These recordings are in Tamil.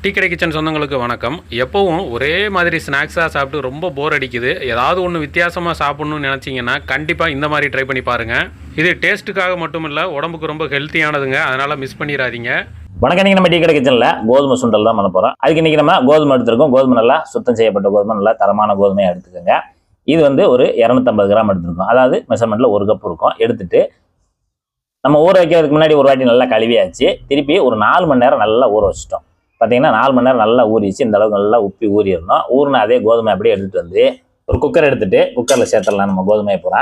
டீ கடை கிச்சன் சொந்தங்களுக்கு வணக்கம். எப்பவும் ஒரே மாதிரி ஸ்நாக்ஸாக சாப்பிட்டு ரொம்ப போர் அடிக்குது. ஏதாவது ஒன்று வித்தியாசமாக சாப்பிட்ணுன்னு நினச்சிங்கன்னா கண்டிப்பாக இந்த மாதிரி ட்ரை பண்ணி பாருங்கள். இது டேஸ்ட்டுக்காக மட்டும் இல்லை, உடம்புக்கு ரொம்ப ஹெல்த்தியானதுங்க. அதனால் மிஸ் பண்ணிடாதீங்க. வணக்கம். இன்றைக்கி நம்ம டீ கடை கிச்சனில் கோதுமை சுண்டல் தான் பண்ண போகிறோம். அதுக்கு இன்றைக்கி நம்ம கோதுமை எடுத்துருக்கோம். கோதுமை நல்லா சுத்தம் செய்யப்பட்ட கோதுமை, நல்லா தரமான கோதுமையாக எடுத்துக்கோங்க. இது வந்து ஒரு 250 கிராம் எடுத்துருக்கோம். அதாவது மெஷர்மெண்ட்டில் 1 கப் இருக்கும். எடுத்துட்டு நம்ம ஊற வைக்கிறதுக்கு முன்னாடி ஒரு வாட்டி நல்லா கழுவியாச்சு. திருப்பி ஒரு 4 மணி நேரம் நல்லா ஊற வச்சிட்டோம். பார்த்தீங்கன்னா 4 மணி நேரம் நல்லா ஊறிச்சு. இந்த அளவுக்கு நல்லா உப்பி ஊறிடணும். ஊறின அதே கோதுமை அப்படியே எடுத்துகிட்டு வந்து ஒரு குக்கர் எடுத்துகிட்டு குக்கரில் சேர்த்துடலாம். நம்ம கோதுமையை பூரா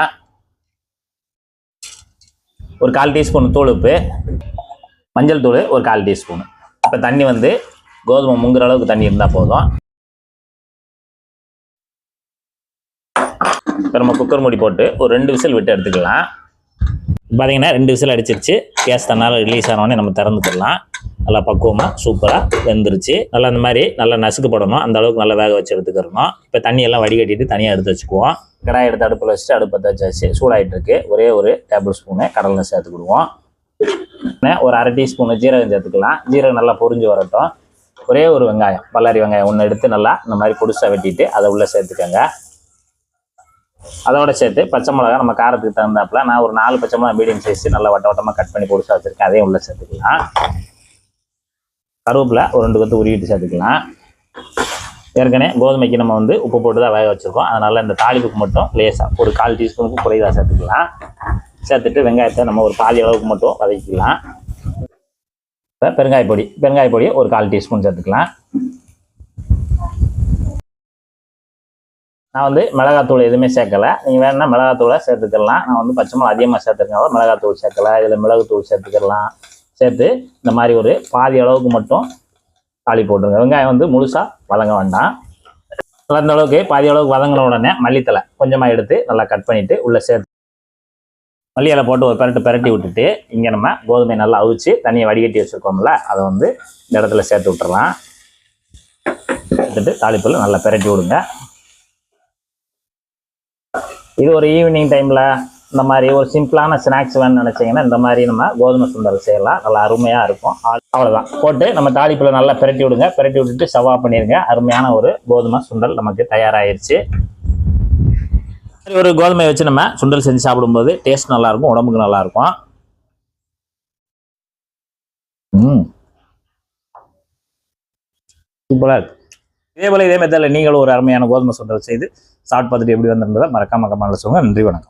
ஒரு 1/4 டீஸ்பூன் தூள் உப்பு, மஞ்சள் தூள் ஒரு 1/4 டீஸ்பூன். இப்போ தண்ணி வந்து கோதுமை முங்குற அளவுக்கு தண்ணி இருந்தால் போதும். இப்போ நம்ம குக்கர் மூடி போட்டு ஒரு 2 விசில் விட்டு எடுத்துக்கலாம். பார்த்தீங்கன்னா 2 விசில் அடிச்சிருச்சு. கேஸ் தன்னால் ரிலீஸ் ஆனோடனே நம்ம திறந்துக்கலாம். நல்லா பக்குவமாக சூப்பராக வெந்துருச்சு. நல்லா இந்த மாதிரி நல்லா நசுக்கப்படணும். அந்த அளவுக்கு நல்லா வேக வச்சு எடுத்துக்கிறணும். இப்போ தண்ணியெல்லாம் வடிகட்டிட்டு தனியாக எடுத்து வச்சுக்குவோம். கடாய் எடுத்து அடுப்பில் வச்சுட்டு அடுப்பை வச்சு சூடாகிட்டு இருக்கு. ஒரே ஒரு டேபிள் ஸ்பூனு கடலை சேர்த்துக்கிடுவோம். ஒரு 1/2 டீஸ்பூனு ஜீரகம் சேர்த்துக்கலாம். ஜீரகம் நல்லா பொரிஞ்சு வரட்டும். ஒரே ஒரு வெங்காயம், பல்லாரி வெங்காயம் ஒன்று எடுத்து நல்லா இந்த மாதிரி பொடிசாக வெட்டிட்டு அதை உள்ளே சேர்த்துக்கோங்க. அதோட சேர்த்து பச்சை மிளகா நம்ம காரத்துக்கு தகுந்தாப்புல நான் ஒரு 4 பச்சை மிளகா மீடியம் சைஸ் நல்லா வட்டமாக கட் பண்ணி பொடிசாக வச்சுருக்கேன். அதையும் உள்ளே சேர்த்துக்கலாம். கருவேப்பிலை ஒரு 2 கொத்து உருவிட்டு சேர்த்துக்கலாம். ஏற்கனவே கோதுமைக்கு நம்ம வந்து உப்பு போட்டு தான் வேக வச்சுருக்கோம். அதனால் இந்த தாளிப்புக்கு மட்டும் லேசாக ஒரு 1/4 டீஸ்பூனுக்கு குறைவாக சேர்த்துக்கலாம். சேர்த்துட்டு வெங்காயத்தை நம்ம ஒரு பாதி அளவுக்கு மட்டும் வதக்கிக்கலாம். இப்போ பெருங்காயப்பொடி ஒரு 1/4 டீஸ்பூன் சேர்த்துக்கலாம். நான் வந்து மிளகாத்தூள் எதுவுமே சேர்க்கலை. நீங்கள் வேணுன்னா மிளகாத்தூளை சேர்த்துக்கலாம். நான் வந்து பச்சை மிளகா அதிகமாக சேர்த்துருக்கனால மிளகாத்தூள் சேர்க்கலை. இதில் மிளகுத்தூள் சேர்த்துக்கலாம். சேர்த்து இந்த மாதிரி ஒரு பாதி அளவுக்கு மட்டும் தாளி போட்டுருங்க. வெங்காயம் வந்து முழுசாக வதங்க வேண்டாம். நல்லா இந்த அளவுக்கு பாதி அளவுக்கு வதங்கின உடனே மல்லித்தலை கொஞ்சமாக எடுத்து நல்லா கட் பண்ணிவிட்டு உள்ளே சேர்த்து மல்லி இலை போட்டு ஒரு பெரட்டி விட்டுட்டு இங்கே நம்ம கோதுமை நல்லா அவிச்சு தண்ணியை வடிகட்டி வச்சுருக்கோம்ல, அதை வந்து இந்த இடத்துல சேர்த்து விட்டுறலாம். சேர்த்துட்டு தாளிப்பில் நல்லா பெரட்டி விடுங்க. இது ஒரு ஈவினிங் டைமில் இந்த மாதிரி ஒரு சிம்பிளான ஸ்நாக்ஸ் வேணும்னு நினச்சிங்கன்னா இந்த மாதிரி நம்ம கோதுமை சுண்டல் செய்யலாம். நல்லா அருமையாக இருக்கும். அவ்வளோதான் போட்டு நம்ம தாளிப்பில் நல்லா பெரட்டி விடுங்க. பெரட்டி விட்டுட்டு சவா பண்ணிடுங்க. அருமையான ஒரு கோதுமை சுண்டல் நமக்கு தயாராகிருச்சு. ஒரு கோதுமையை வச்சு நம்ம சுண்டல் செஞ்சு சாப்பிடும்போது டேஸ்ட் நல்லாயிருக்கும், உடம்புக்கு நல்லாயிருக்கும். சூப்பராக இருக்கு. இதே மெத்தடில் நீங்களும் ஒரு அருமையான கோதுமை சுண்டல் செய்து சாப்பிட்டு பார்த்துட்டு எப்படி வந்திருந்ததை மறக்காம கமெண்ட்ல சொல்லுங்க. நன்றி, வணக்கம்.